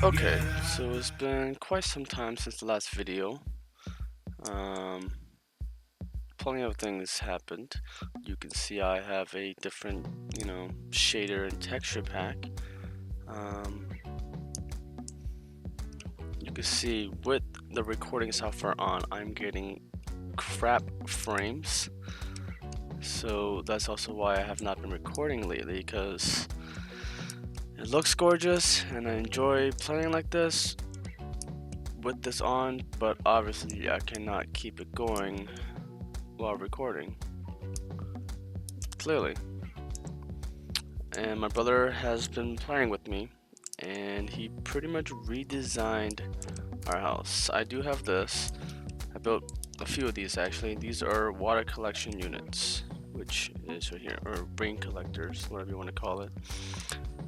Okay, so it's been quite some time since the last video. Um, Plenty of things happened. You can see I have a different, shader and texture pack. Um, you can see with the recording software on, I'm getting crap frames. So that's also why I have not been recording lately, because it looks gorgeous and I enjoy playing like this with this on, but obviously I cannot keep it going while recording, clearly. And my brother has been playing with me, and he pretty much redesigned our house. I do have this. I built a few of these actually. These are water collection units, which is right here, or rain collectors, whatever you want to call it.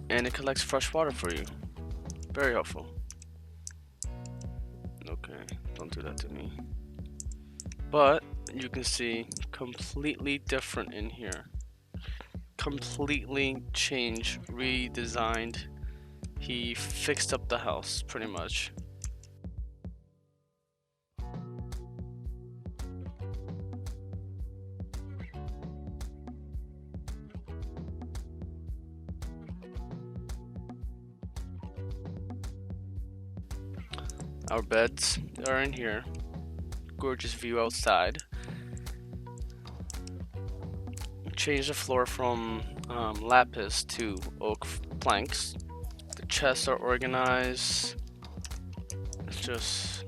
And it collects fresh water for you. Very helpful. Okay, don't do that to me. But you can see completely different in here. Completely changed, redesigned. He fixed up the house pretty much. Our beds are in here. Gorgeous view outside. Changed the floor from lapis to oak planks. The chests are organized. It's just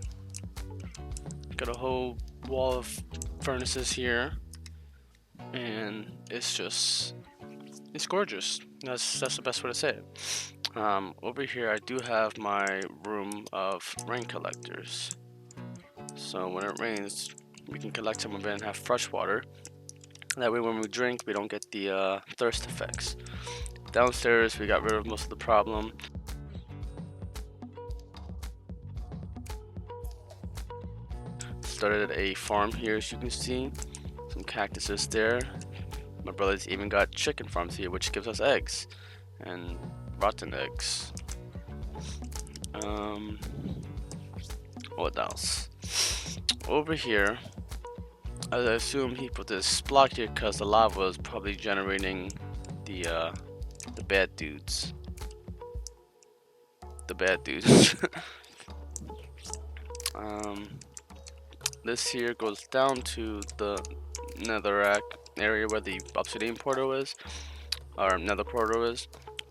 got a whole wall of furnaces here, and it's gorgeous. That's the best way to say it. Over here I do have my room of rain collectors. So when it rains, we can collect some of it and have fresh water. That way when we drink, we don't get the thirst effects. Downstairs, we got rid of most of the problem. Started a farm here, as you can see. Some cactuses there. My brother's even got chicken farms here, which gives us eggs. And rotten eggs. What else? Over here, I assume he put this block here because the lava is probably generating the bad dudes. The bad dudes. This here goes down to the netherrack area where the obsidian portal is, or nether portal is,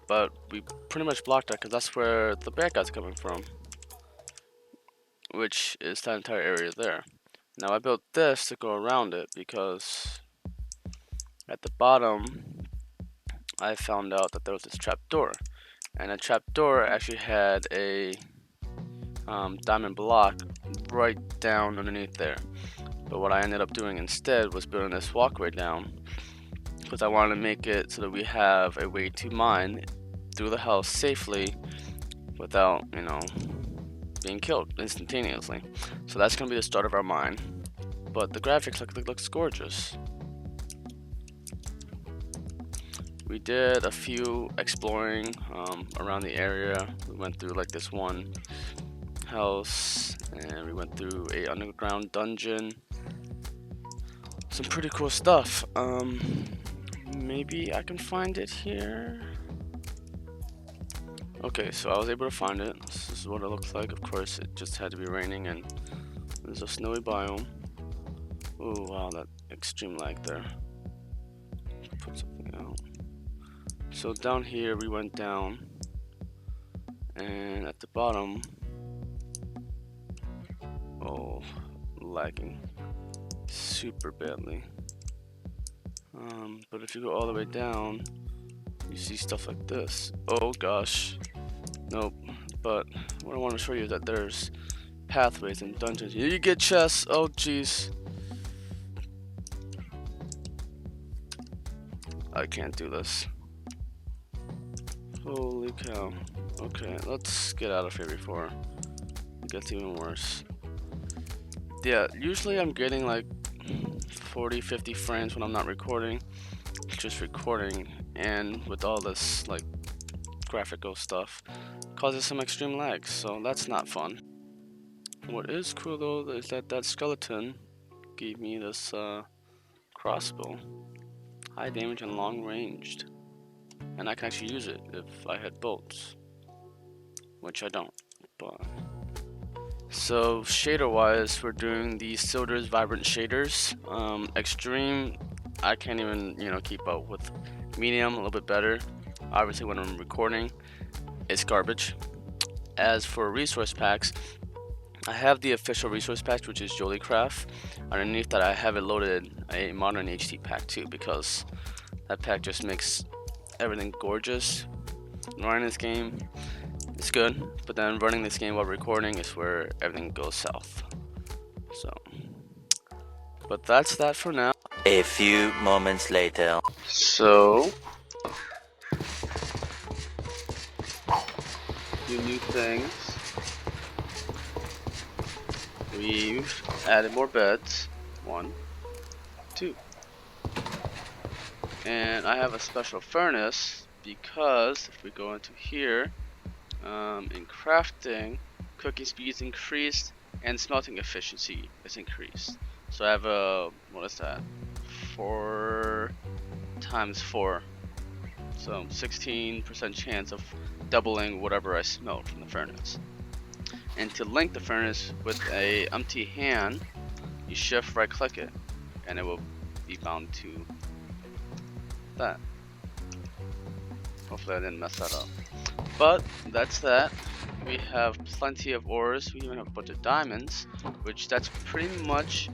but we pretty much blocked that because that's where the bad guy's coming from, which is that entire area there. Now I built this to go around it because at the bottom I found out that there was this trap door, and a trap door actually had a diamond block right down underneath there. But what I ended up doing instead was building this walkway down because I wanted to make it so that we have a way to mine through the house safely without, being killed instantaneously. So that's going to be the start of our mine. But the graphics looks gorgeous. We did a few exploring around the area. We went through like this one house, and we went through a underground dungeon. Some pretty cool stuff. Maybe I can find it here. Okay, so I was able to find it. This is what it looks like. Of course, it just had to be raining, and there's a snowy biome. Oh wow, that extreme lag there. Put something out. So down here we went down, and at the bottom, oh, lagging super badly. But if you go all the way down, you see stuff like this. Oh gosh, nope. But what I want to show you is that there's pathways and dungeons. Here you get chests. Oh jeez, I can't do this. Holy cow. Okay, let's get out of here before it gets even worse. Yeah, usually I'm getting like 40-50 frames when I'm not recording, just recording, and with all this like graphical stuff causes some extreme lag, so that's not fun. What is cool though is that that skeleton gave me this crossbow, high damage and long ranged, and I can actually use it if I hit bolts, which I don't. But so shader wise, we're doing the Silder's vibrant shaders. Extreme, I can't even keep up with. Medium, a little bit better. Obviously when I'm recording, it's garbage. As for resource packs, I have the official resource pack, which is RLCraft. Underneath that, I have it loaded a modern HT pack too, because that pack just makes everything gorgeous. Running this game, it's good, but then running this game while recording is where everything goes south. So, but that's that for now. A few moments later. So, do new things. We've added more beds. 1, 2. And I have a special furnace because if we go into here, in crafting, cooking speed is increased and smelting efficiency is increased. So I have a, what is that? 4 times 4. So 16% chance of doubling whatever I smelt from the furnace. And to link the furnace with a empty hand, you shift right click it and it will be bound to that. Hopefully I didn't mess that up. But that's that. We have plenty of ores. We even have a bunch of diamonds, which that's pretty much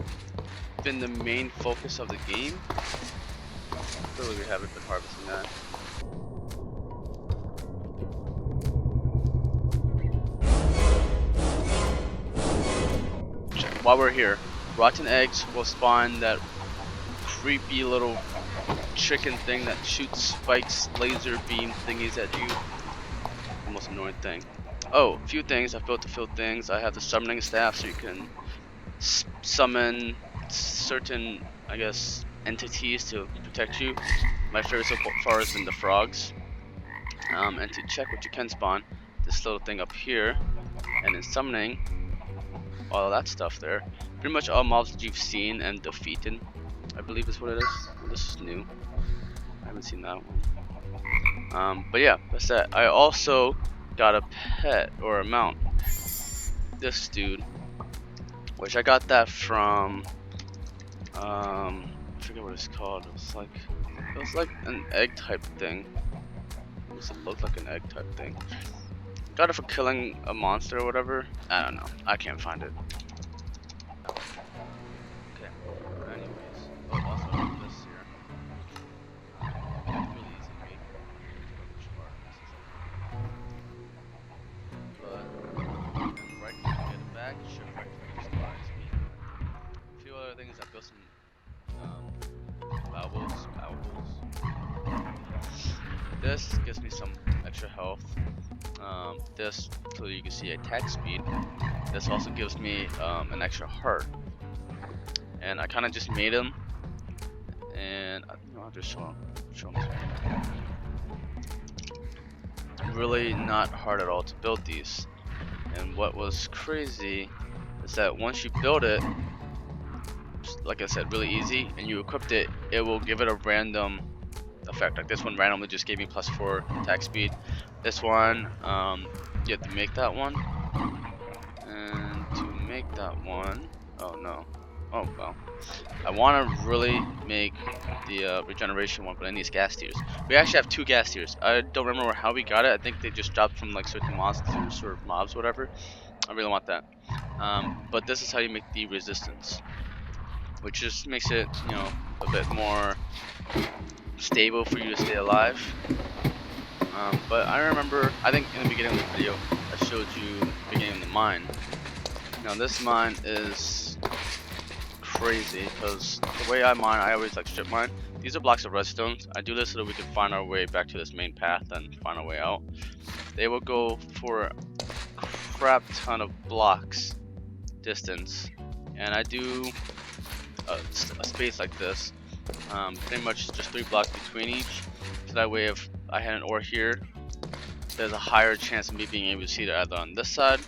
been the main focus of the game. Clearly we haven't been harvesting that. While we're here, rotten eggs will spawn that creepy little chicken thing that shoots spikes, laser beam thingies at you. The most annoying thing. Oh, a few things. I've built to fill things. I have the summoning staff, so you can summon certain, I guess, entities to protect you. My favorite so far has been the frogs. And to check what you can spawn, this little thing up here, and in summoning, all of that stuff there. Pretty much all mobs that you've seen and defeated, I believe is what it is. Well, this is new. I haven't seen that one. But yeah, that's that. I also got a pet or a mount. This dude, which I got that from I forget what it's called. It was like an egg type thing. It looked like an egg type thing. Got it for killing a monster or whatever. I don't know. I can't find it. Okay. Anyways, also have this here. It's really easy to make. But right click to get it back, shift right click to start speed. A few other things. I built some bowels. This gives me some extra health. This, so you can see attack speed. This also gives me an extra heart. And I kind of just made them, and I'll just show them. Really not hard at all to build these. And what was crazy is that once you build it, like I said, really easy, and you equipped it, it will give it a random effect. Like this one randomly just gave me +4 attack speed. This one, you have to make that one, and to make that one, oh no, oh well, I want to really make the regeneration one, but I need gas tiers. We actually have 2 gas tiers. I don't remember how we got it. I think they just dropped from like certain monsters or mobs, whatever. I really want that. But this is how you make the resistance, which just makes it, a bit more stable for you to stay alive. But I remember, I think in the beginning of the video, I showed you the beginning of the mine. Now this mine is crazy because the way I mine, I always like strip mine. These are blocks of redstone. I do this so that we can find our way back to this main path and find our way out. They will go for a crap ton of blocks distance, and I do a space like this, pretty much just 3 blocks between each, so that way if I had an ore here there's a higher chance of me being able to see it either on this side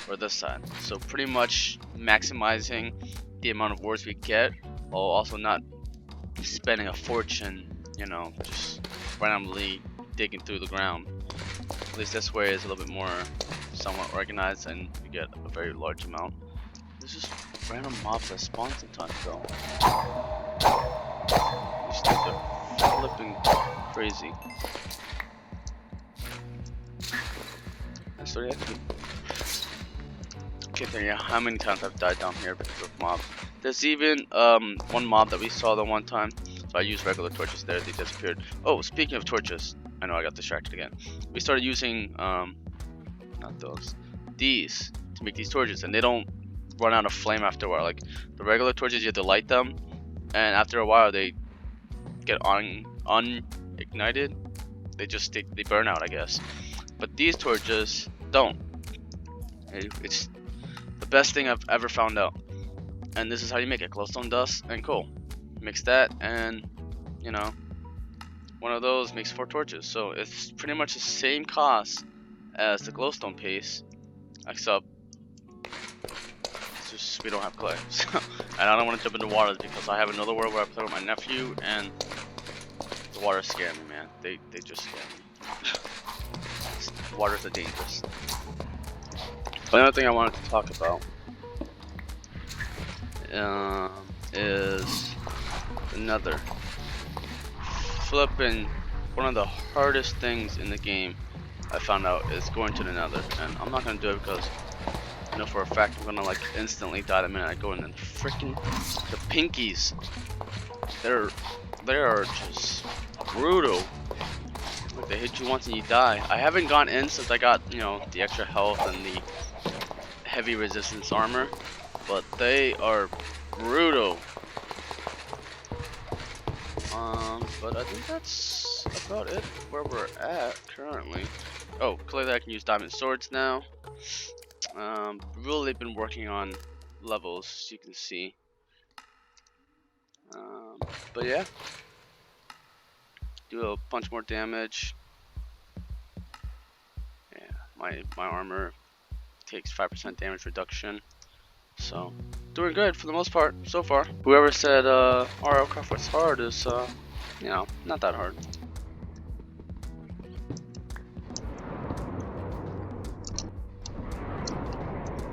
or this side. So pretty much maximizing the amount of ores we get, while also not spending a fortune, you know, just randomly digging through the ground. At least this way is a little bit more somewhat organized and you get a very large amount. There's just random mobs that spawn sometimes though. These things are flipping crazy. And so yeah, can't tell you how many times I've died down here because of mobs. There's even one mob that we saw the one time, so I used regular torches there, they disappeared. Oh, speaking of torches, I know I got distracted again. We started using not those, these to make these torches, and they don't run out of flame after a while. Like the regular torches, you have to light them, and after a while they get unignited. They burn out, I guess. But these torches don't. It's the best thing I've ever found out. And this is how you make it: glowstone dust and coal. Mix that, and you know, one of those makes 4 torches. So it's pretty much the same cost as the glowstone paste, except it's just we don't have clay. So, and I don't want to jump into water because I have another world where I play with my nephew, and the water scare me, man. They just scare me. Waters are dangerous. Another thing I wanted to talk about is another flipping one of the hardest things in the game. I found out is going to the nether, and I'm not gonna do it because I know for a fact I'm gonna like instantly die the minute I go in. And freaking the pinkies, they are just brutal. Like they hit you once and you die. I haven't gone in since I got, you know, the extra health and the heavy resistance armor, but they are brutal. But I think that's about it where we're at currently. Oh, clearly I can use diamond swords now. Really been working on levels, as you can see. But yeah, do a bunch more damage. Yeah, my armor takes 5% damage reduction, so doing good for the most part so far. Whoever said RLCraft was hard is you know, not that hard.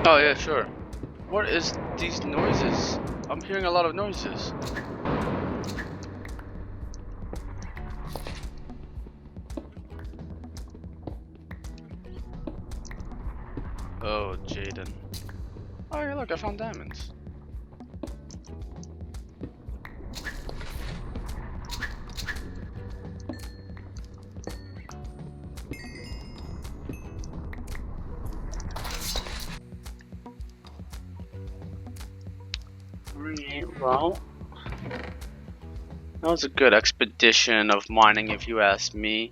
Oh yeah, sure. What is these noises? I'm hearing a lot of noises. Oh, Jaden. Oh yeah, look, I found diamonds. Well, that was a good expedition of mining, if you ask me.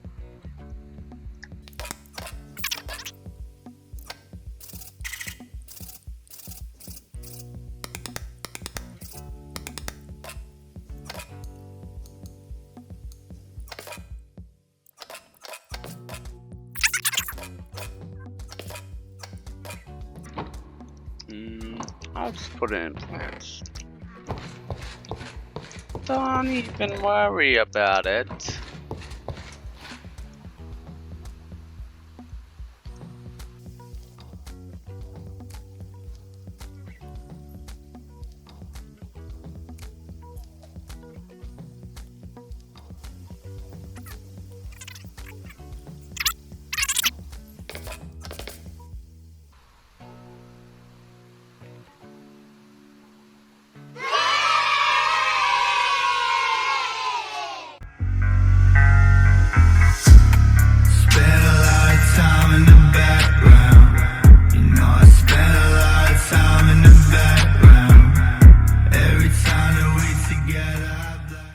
I'll just put it in plants. Don't even worry about it.